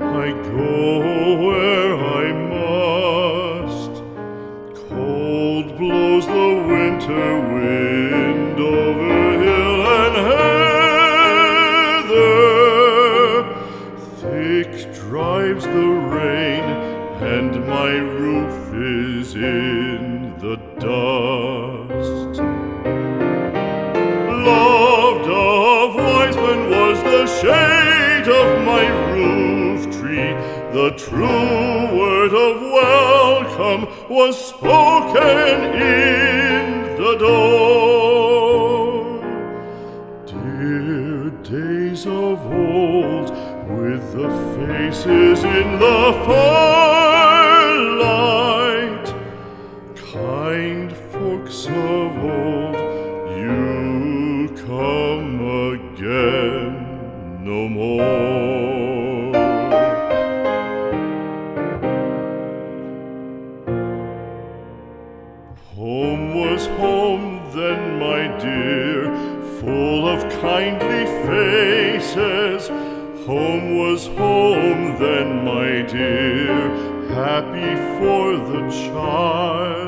I go where I must. Cold blows the winter wind over hill and heather. Thick drives the rain, and my roof is in the dust. Loved of wise men was the shade of my roof tree. The true word of welcome was spoken in the door. Dear days of old, with the faces in the firelight, kind folks of old, you come again no more. Home was home then, my dear, full of kindly faces. Home was home then, my dear, happy for the child.